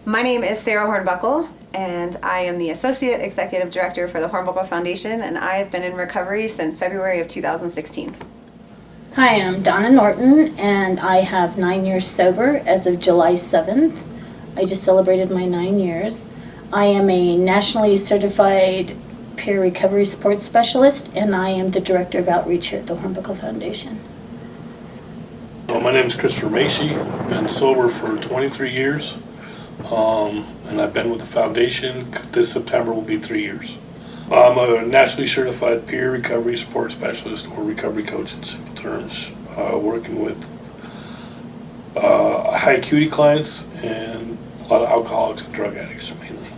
My name is Sarah Hornbuckle, and I am the Associate Executive Director for the Hornbuckle Foundation, and I've been in recovery since February of 2016. Hi, I'm Donna Norton, and I have 9 years sober as of July 7th. I just celebrated my 9 years. I am a nationally certified peer recovery support specialist, and I am the Director of Outreach here at the Hornbuckle Foundation. Well, my name is Christopher Macy. I've been sober for 23 years. And I've been with the foundation. This September will be 3 years. I'm a nationally certified peer recovery support specialist, or recovery coach in simple terms, working with high acuity clients and a lot of alcoholics and drug addicts mainly.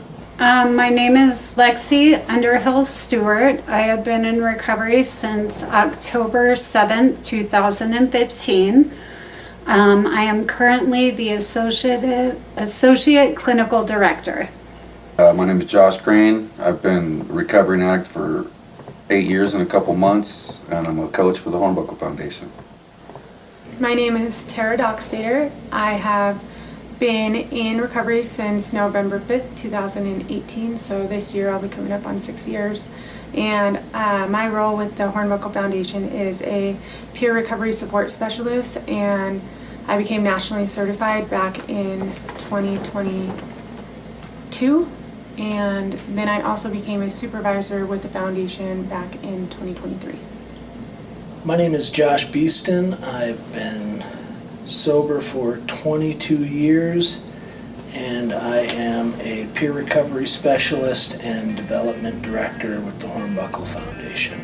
My name is Lexi Underhill Stewart. I have been in recovery since October 7th, 2015. I am currently the Associate Clinical Director. My name is Josh Crane. I've been a recovering addict for 8 years and a couple months, and I'm a coach for the Hornbuckle Foundation. My name is Tara Dockstader. I have been in recovery since November 5th, 2018, so this year I'll be coming up on 6 years. And my role with the Hornbuckle Foundation is a peer recovery support specialist, and I became nationally certified back in 2022, and then I also became a supervisor with the foundation back in 2023. My name is Josh Beeston. I've been sober for 22 years, and I am a peer recovery specialist and development director with the Hornbuckle Foundation.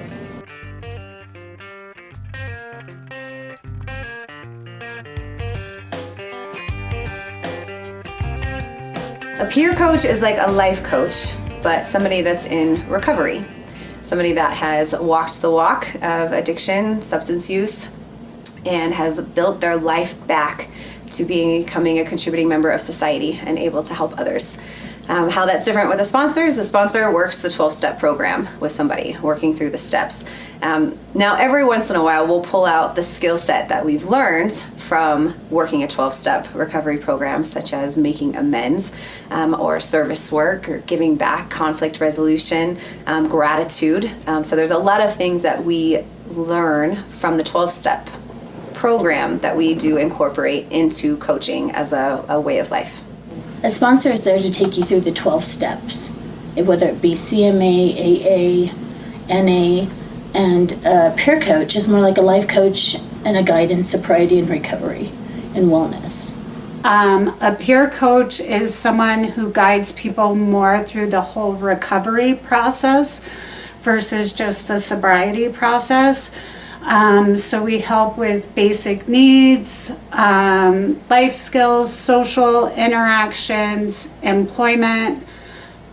A peer coach is like a life coach, but somebody that's in recovery. Somebody that has walked the walk of addiction, substance use, and has built their life back to becoming a contributing member of society and able to help others. How that's different with a sponsor is a sponsor works the 12-step program with somebody, working through the steps. Now, every once in a while, we'll pull out the skill set that we've learned from working a 12-step recovery program, such as making amends, or service work, or giving back, conflict resolution, gratitude. So there's a lot of things that we learn from the 12-step program that we do incorporate into coaching as a way of life. A sponsor is there to take you through the 12 steps, whether it be CMA, AA, NA, and a peer coach is more like a life coach and a guide in sobriety and recovery and wellness. A peer coach is someone who guides people more through the whole recovery process versus just the sobriety process. So we help with basic needs, life skills, social interactions, employment,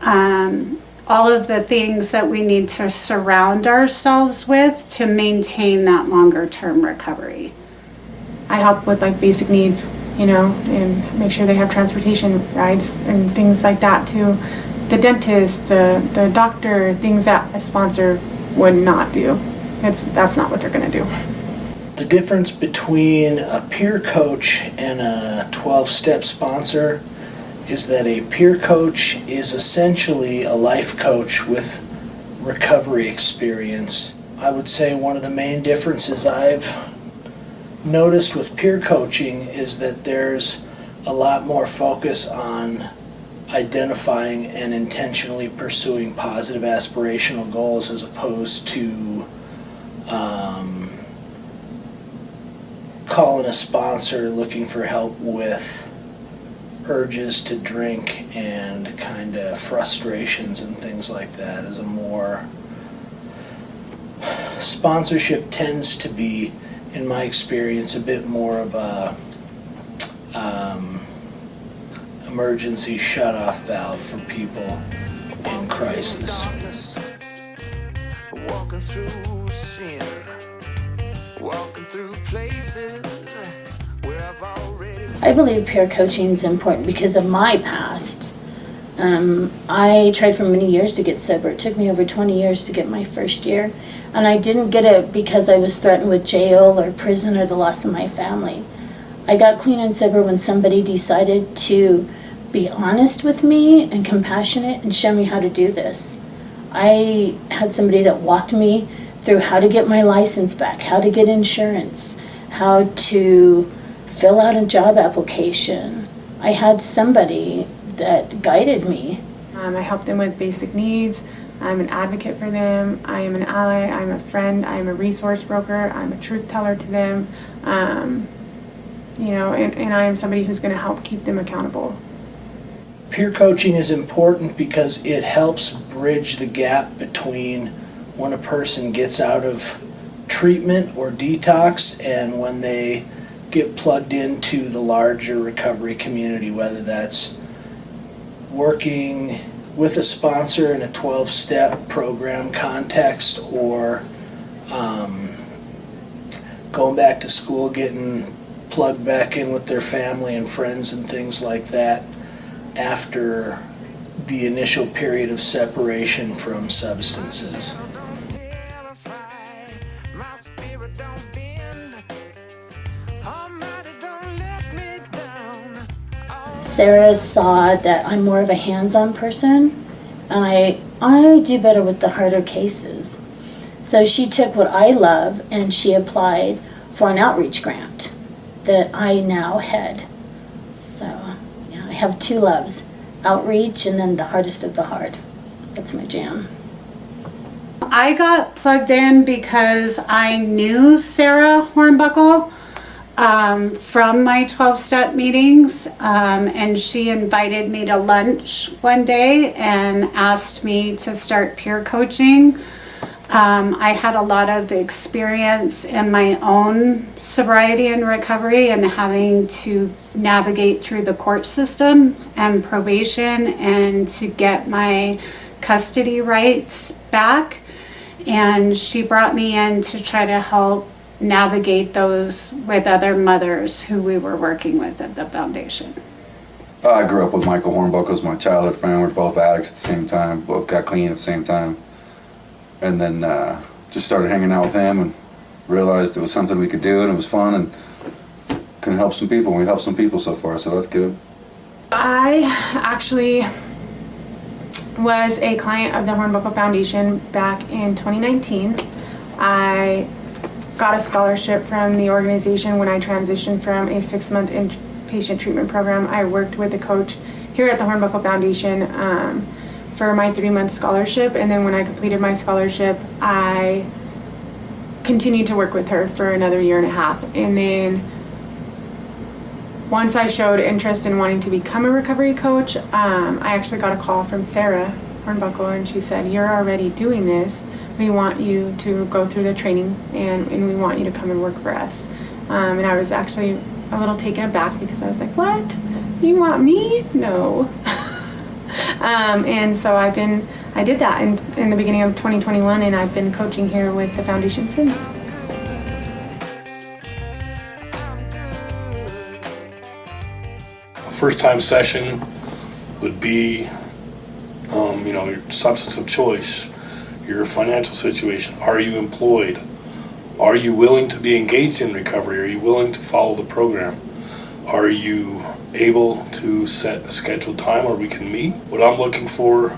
all of the things that we need to surround ourselves with to maintain that longer term recovery. I help with like basic needs, and make sure they have transportation rides and things like that to the dentist, the doctor, things that a sponsor would not do. That's not what they're going to do. The difference between a peer coach and a 12-step sponsor is that a peer coach is essentially a life coach with recovery experience. I would say one of the main differences I've noticed with peer coaching is that there's a lot more focus on identifying and intentionally pursuing positive aspirational goals as opposed to calling a sponsor looking for help with urges to drink and kind of frustrations and things like that. Is a more sponsorship tends to be, in my experience, a bit more of a emergency shut-off valve for people in crisis. Walking through sin, walking through places where I've already. I believe peer coaching is important because of my past. I tried for many years to get sober. It took me over 20 years to get my first year, and I didn't get it because I was threatened with jail or prison or the loss of my family. I got clean and sober when somebody decided to be honest with me and compassionate and show me how to do this. I had somebody that walked me through how to get my license back, how to get insurance, how to fill out a job application. I had somebody that guided me. I help them with basic needs. I'm an advocate for them. I am an ally. I'm a friend. I'm a resource broker. I'm a truth teller to them. And I am somebody who's going to help keep them accountable. Peer coaching is important because it helps bridge the gap between when a person gets out of treatment or detox and when they get plugged into the larger recovery community, whether that's working with a sponsor in a 12-step program context or going back to school, getting plugged back in with their family and friends and things like that after the initial period of separation from substances. Sarah saw that I'm more of a hands-on person, and I do better with the harder cases. So she took what I love and she applied for an outreach grant that I now head. So yeah, I have two loves, outreach and then the hardest of the hard. That's my jam. I got plugged in because I knew Sarah Hornbuckle from my 12-step meetings, and she invited me to lunch one day and asked me to start peer coaching. I had a lot of experience in my own sobriety and recovery and having to navigate through the court system and probation and to get my custody rights back. And she brought me in to try to help navigate those with other mothers who we were working with at the foundation. I grew up with Michael Hornbuckle as my childhood friend. We're both addicts at the same time, both got clean at the same time. And then just started hanging out with him and realized it was something we could do and it was fun and can help some people. We helped some people so far, so that's good. I actually was a client of the Hornbuckle Foundation back in 2019. I got a scholarship from the organization when I transitioned from a 6-month inpatient treatment program. I worked with a coach here at the Hornbuckle Foundation for my 3-month scholarship, and then when I completed my scholarship, I continued to work with her for another 1.5 years. And then once I showed interest in wanting to become a recovery coach, I actually got a call from Sarah Hornbuckle, and she said, "You're already doing this. We want you to go through the training, and we want you to come and work for us." And I was actually a little taken aback because I was like, "What? You want me? No." And so I did that in the beginning of 2021, and I've been coaching here with the foundation since. A first-time session would be, your substance of choice, your financial situation. Are you employed? Are you willing to be engaged in recovery? Are you willing to follow the program? Are you able to set a scheduled time where we can meet? What I'm looking for,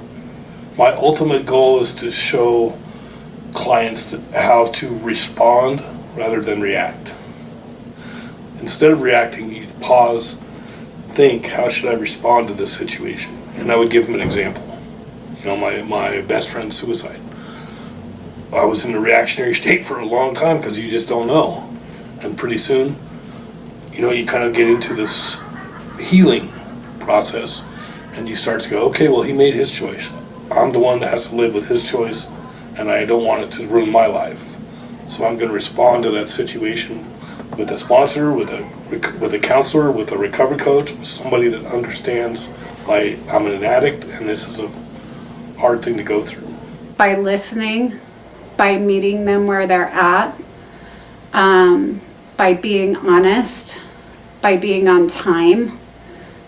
my ultimate goal is to show clients how to respond rather than react. Instead of reacting, you pause, think, how should I respond to this situation? and I would give them an example. My best friend's suicide. I was in a reactionary state for a long time because you just don't know. And pretty soon, you kind of get into this healing process and you start to go, okay, well, he made his choice. I'm the one that has to live with his choice, and I don't want it to ruin my life. So I'm going to respond to that situation with a sponsor, with a counselor, with a recovery coach, with somebody that understands I'm an addict and this is a hard thing to go through. By listening, by meeting them where they're at, by being honest, by being on time,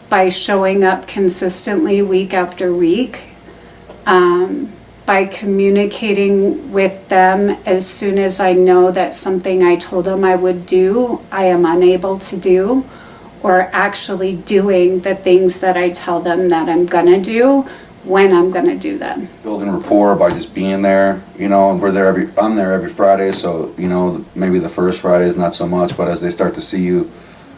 by showing up consistently week after week, by communicating with them as soon as I know that something I told them I would do, I am unable to do, or actually doing the things that I tell them that I'm gonna do when I'm gonna do them. Building rapport by just being there, and I'm there every Friday, so, maybe the first Friday is not so much, but as they start to see you,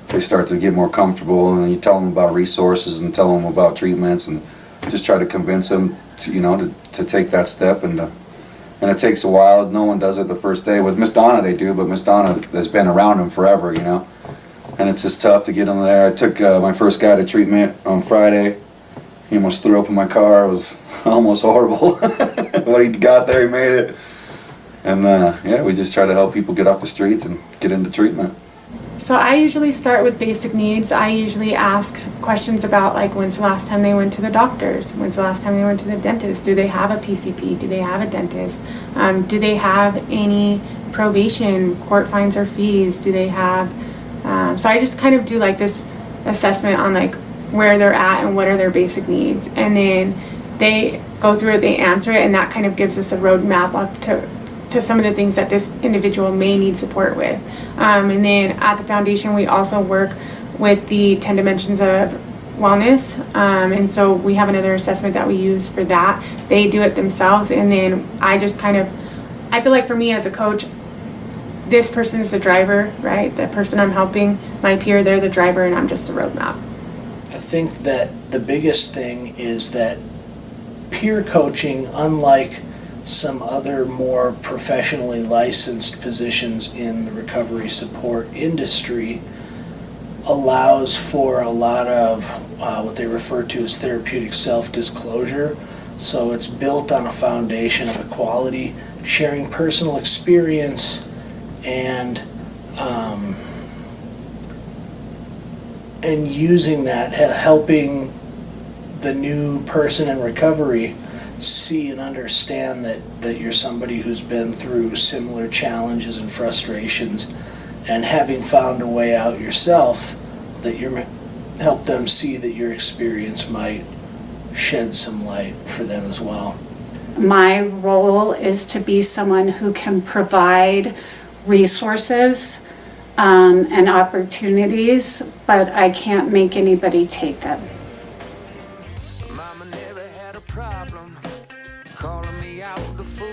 they start to get more comfortable, and you tell them about resources and tell them about treatments and just try to convince them to take that step, and it takes a while. No one does it the first day. With Miss Donna they do, but Miss Donna has been around them forever, and it's just tough to get them there. I took my first guy to treatment on Friday. He almost threw up in my car. It was almost horrible. But he got there, he made it. And we just try to help people get off the streets and get into treatment. So I usually start with basic needs. I usually ask questions about when's the last time they went to the doctors? When's the last time they went to the dentist? Do they have a PCP? Do they have a dentist? Do they have any probation, court fines or fees? Do they have, so I just kind of do this assessment on where they're at and what are their basic needs. And then they go through it, they answer it, and that kind of gives us a roadmap up to some of the things that this individual may need support with. And then at the foundation, we also work with the 10 dimensions of wellness. And so we have another assessment that we use for that. They do it themselves. And then I just I feel like for me as a coach, this person is the driver, right? The person I'm helping, my peer, they're the driver, and I'm just a roadmap. I think that the biggest thing is that peer coaching, unlike some other more professionally licensed positions in the recovery support industry, allows for a lot of what they refer to as therapeutic self-disclosure. So it's built on a foundation of equality, sharing personal experience, and using that, helping the new person in recovery see and understand that you're somebody who's been through similar challenges and frustrations, and having found a way out yourself, that you're help them see that your experience might shed some light for them as well. My role is to be someone who can provide resources and opportunities, but I can't make anybody take them. Mama never had a problem calling me out the fool.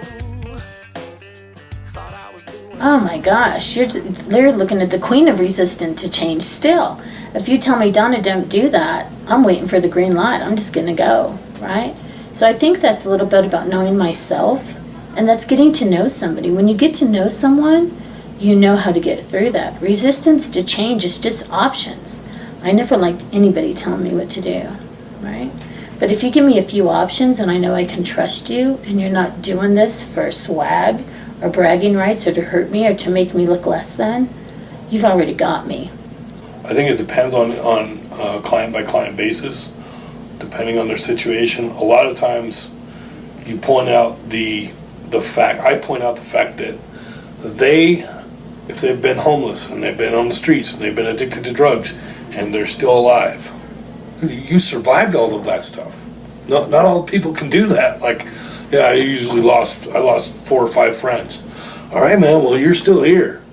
Thought I was doing. Oh my gosh, they're looking at the queen of resistant to change still. If you tell me, Donna, don't do that, I'm waiting for the green light. I'm just going to go, right? So I think that's a little bit about knowing myself, and that's getting to know somebody. When you get to know someone, you know how to get through that. Resistance to change is just options. I never liked anybody telling me what to do, right? But if you give me a few options and I know I can trust you, and you're not doing this for swag or bragging rights or to hurt me or to make me look less than, you've already got me. I think it depends on a client by client basis, depending on their situation. A lot of times you point out the fact, I point out the fact that if they've been homeless and they've been on the streets and they've been addicted to drugs and they're still alive, you survived all of that stuff. Not all people can do that. I lost 4 or 5 friends. All right, man, well, you're still here.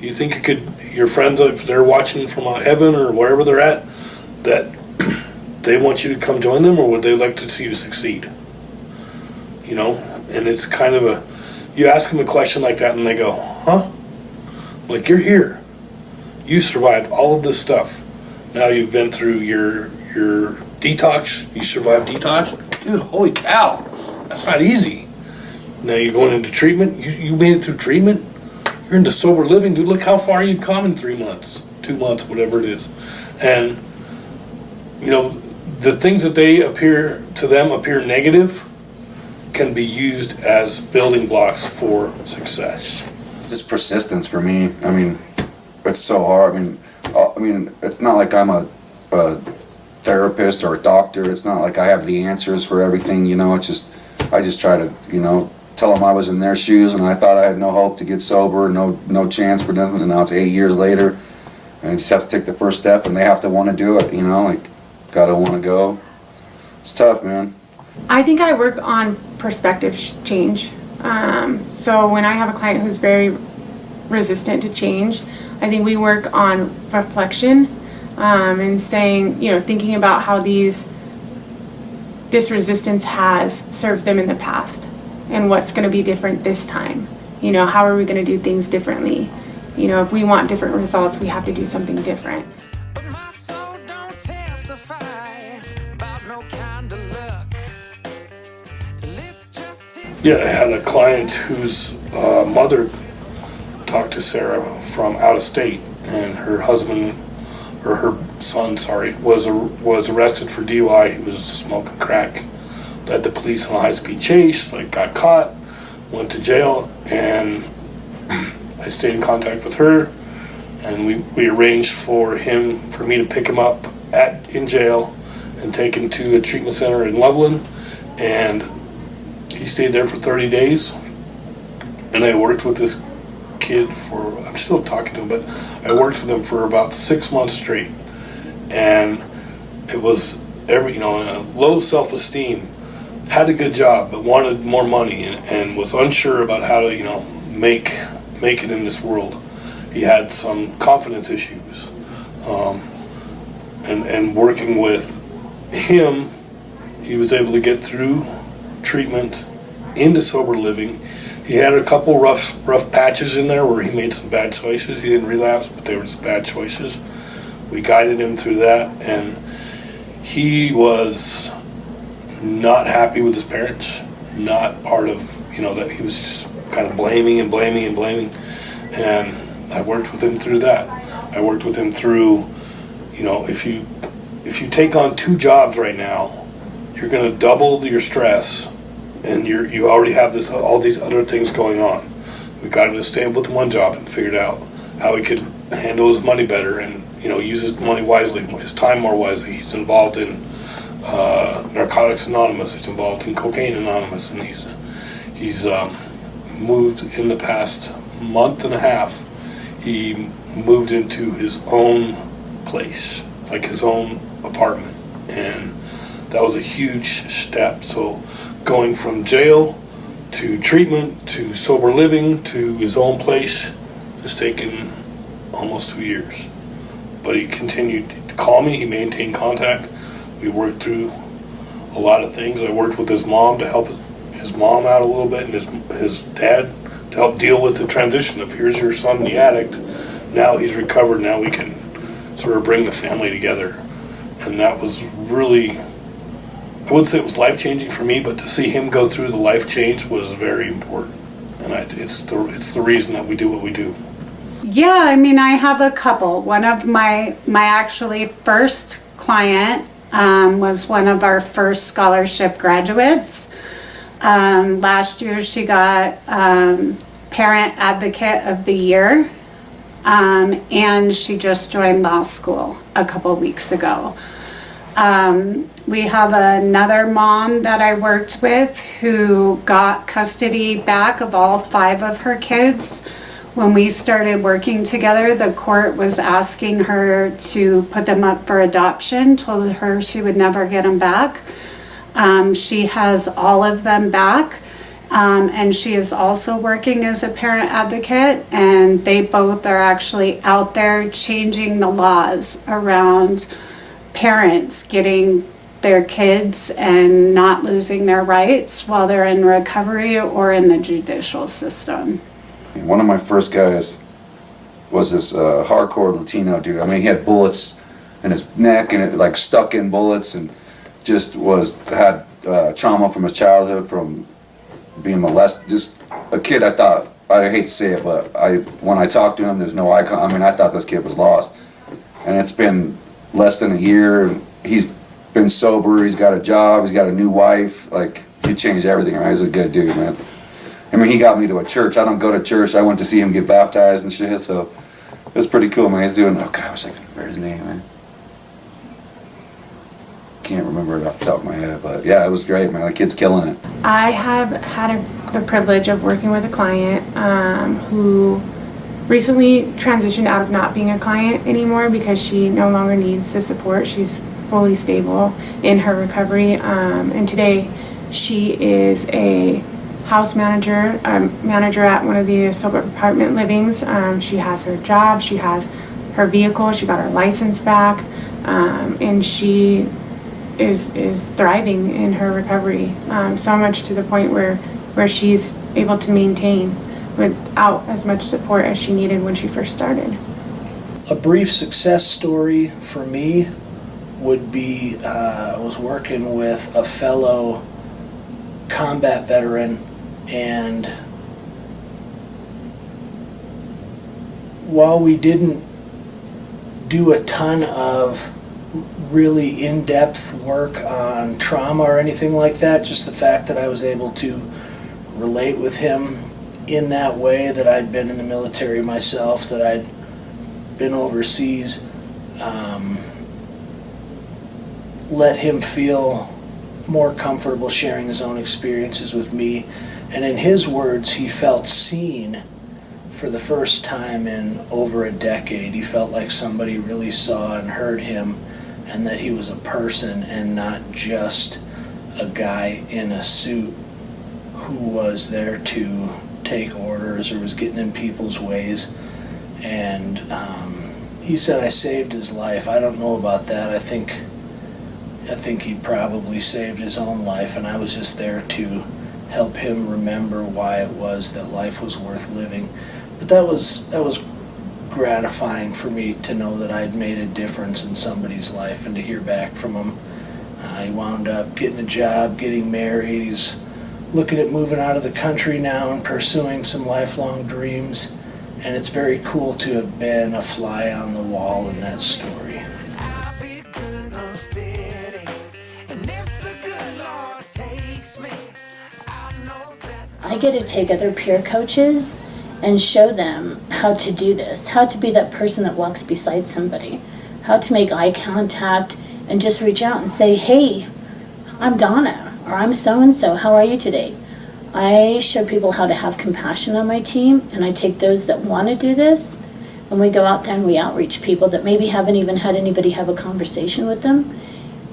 You think your friends, if they're watching from heaven or wherever they're at, that they want you to come join them, or would they like to see you succeed? And it's kind of you ask them a question like that and they go, huh? Like, you're here. You survived all of this stuff. Now you've been through your detox, you survive detox. Dude, holy cow, that's not easy. Now you're going into treatment, you made it through treatment, you're into sober living, dude, look how far you've come in 3 months, 2 months, whatever it is. And, you know, the things that appear negative can be used as building blocks for success. Just persistence for me. I mean, it's so hard. I mean, it's not like I'm a therapist or a doctor. It's not like I have the answers for everything, you know. It's just, I just try to, you know, tell them I was in their shoes and I thought I had no hope to get sober, no chance for nothing, and now it's 8 years later, and I just have to take the first step, and they have to want to do it, you know, like, gotta want to go. It's tough, man. I think I work on perspective change. So when I have a client who's very resistant to change, I think we work on reflection and saying, you know, thinking about how this resistance has served them in the past and what's going to be different this time. You know, how are we going to do things differently? You know, if we want different results, we have to do something different. But my soul don't testify about no kind of luck. Let's just Yeah, I had a client whose mother talked to Sarah from out of state, and her husband, or her son, sorry, was arrested for DUI. He was smoking crack. Led the police on a high-speed chase, like got caught, went to jail, and I stayed in contact with her, and we arranged for me to pick him up in jail and take him to a treatment center in Loveland, and he stayed there for 30 days, and I worked with this kid I'm still talking to him, but I worked with him for about 6 months straight, and it was low self-esteem, had a good job, but wanted more money, and was unsure about how to, you know, make it in this world. He had some confidence issues, and working with him, he was able to get through treatment into sober living. He had a couple rough patches in there where he made some bad choices. He didn't relapse, but they were just bad choices. We guided him through that, and he was not happy with his parents, not part of, you know, that he was just kind of blaming, and I worked with him through that. I worked with him through, you know, if you take on 2 jobs right now, you're going to double your stress, and you already have all these other things going on. We got him to stay with 1 job and figured out how he could handle his money better and, you know, use his money wisely, his time more wisely. He's involved in Narcotics Anonymous. He's involved in Cocaine Anonymous, and he's moved in the past month and a half. He moved into his own place, like his own apartment, and that was a huge step. So going from jail to treatment to sober living to his own place has taken almost 2 years. But he continued to call me, he maintained contact. We worked through a lot of things. I worked with his mom to help his mom out a little bit, and his dad to help deal with the transition of, here's your son, the addict. Now he's recovered. Now we can sort of bring the family together. And that was really, I wouldn't say it was life-changing for me, but to see him go through the life change was very important. And it's the reason that we do what we do. Yeah, I mean, I have a couple. One of my actually first client was one of our first scholarship graduates. Last year she got Parent Advocate of the Year, and she just joined law school a couple weeks ago. We have another mom that I worked with who got custody back of all 5 of her kids. When we started working together, the court was asking her to put them up for adoption, told her she would never get them back. She has all of them back, and she is also working as a parent advocate, and they both are actually out there changing the laws around parents getting their kids and not losing their rights while they're in recovery or in the judicial system. One of my first guys was this hardcore Latino dude. I mean, he had bullets in his neck and it like stuck in bullets, and just had trauma from his childhood, from being molested. Just a kid. I hate to say it, but when I talked to him, there's no icon. I mean, I thought this kid was lost, and it's been less than a year, and he's been sober. He's got a job. He's got a new wife. Like, he changed everything. Right? He's a good dude, man. I mean, he got me to a church. I don't go to church. I went to see him get baptized and shit. So it's pretty cool, man. He's doing. Oh God, I wish I could remember his name, man. Can't remember it off the top of my head, but yeah, it was great, man. The kid's killing it. I have had the privilege of working with a client who recently transitioned out of not being a client anymore because she no longer needs the support. She's fully stable in her recovery, and today she is a house manager, manager at one of the sober apartment livings. She has her job, she has her vehicle, she got her license back, and she is thriving in her recovery, so much to the point where she's able to maintain without as much support as she needed when she first started. A brief success story for me would be I was working with a fellow combat veteran, and while we didn't do a ton of really in-depth work on trauma or anything like that, just the fact that I was able to relate with him in that way, that I'd been in the military myself, that I'd been overseas, let him feel more comfortable sharing his own experiences with me. And in his words, he felt seen for the first time in over a decade. He felt like somebody really saw and heard him, and that he was a person and not just a guy in a suit who was there to take orders or was getting in people's ways. And he said I saved his life. I don't know about that. I think he probably saved his own life, and I was just there to help him remember why it was that life was worth living. But that was gratifying for me to know that I'd made a difference in somebody's life, and to hear back from him. He wound up getting a job, getting married. He's looking at moving out of the country now and pursuing some lifelong dreams, and it's very cool to have been a fly on the wall in that story. I'll be good and steady, and if the good Lord takes me, I know that I get to take other peer coaches and show them how to do this, how to be that person that walks beside somebody, how to make eye contact and just reach out and say, hey, I'm Donna, or I'm so-and-so, how are you today? I show people how to have compassion on my team, and I take those that want to do this, and we go out there and we outreach people that maybe haven't even had anybody have a conversation with them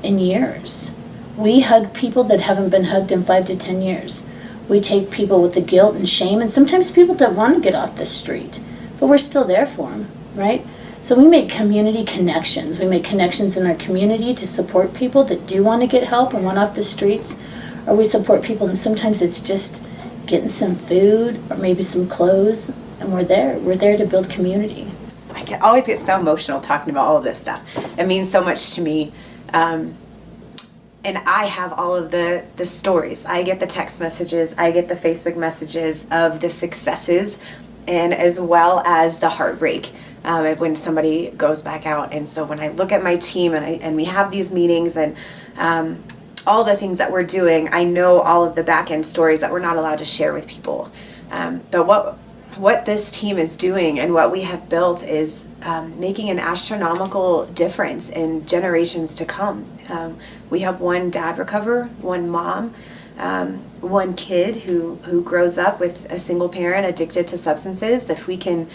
in years. We hug people that haven't been hugged in 5 to 10 years. We take people with the guilt and shame, and sometimes people that want to get off the street, but we're still there for them, right? So we make community connections. We make connections in our community to support people that do want to get help and want off the streets, or we support people, and sometimes it's just getting some food or maybe some clothes, and we're there. We're there to build community. I always get so emotional talking about all of this stuff. It means so much to me. And I have all of the stories. I get the text messages, I get the Facebook messages of the successes, and as well as the heartbreak when somebody goes back out. And so when I look at my team and we have these meetings and all the things that we're doing, I know all of the back end stories that we're not allowed to share with people. But what this team is doing and what we have built is making an astronomical difference in generations to come. We have one dad recover, one mom, one kid who grows up with a single parent addicted to substances. If we can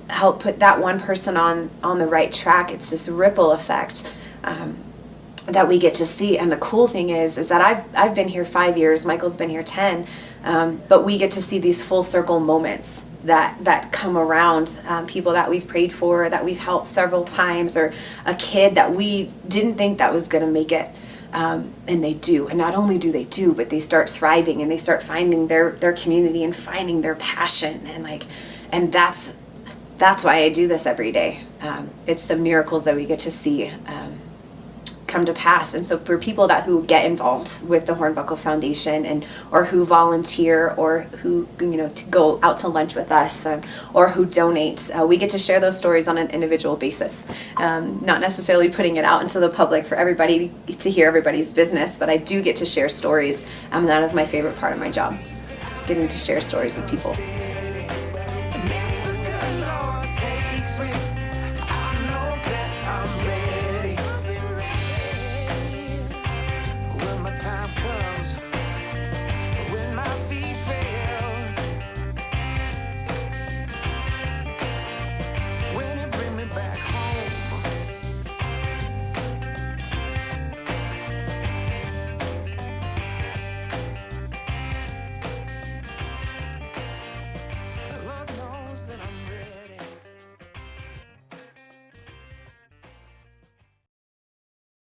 help put that one person on the right track, it's this ripple effect that we get to see. And the cool thing is that I've been here 5 years, Michael's been here 10, but we get to see these full circle moments that come around, people that we've prayed for, that we've helped several times, or a kid that we didn't think that was going to make it, and they do. And not only do they do, but they start thriving and they start finding their community and finding their passion, and that's why I do this every day. It's the miracles that we get to see come to pass. And so for people who get involved with the Hornbuckle Foundation or who volunteer or who to go out to lunch with us or who donate, we get to share those stories on an individual basis, not necessarily putting it out into the public for everybody to hear everybody's business, but I do get to share stories, and that is my favorite part of my job, getting to share stories with people.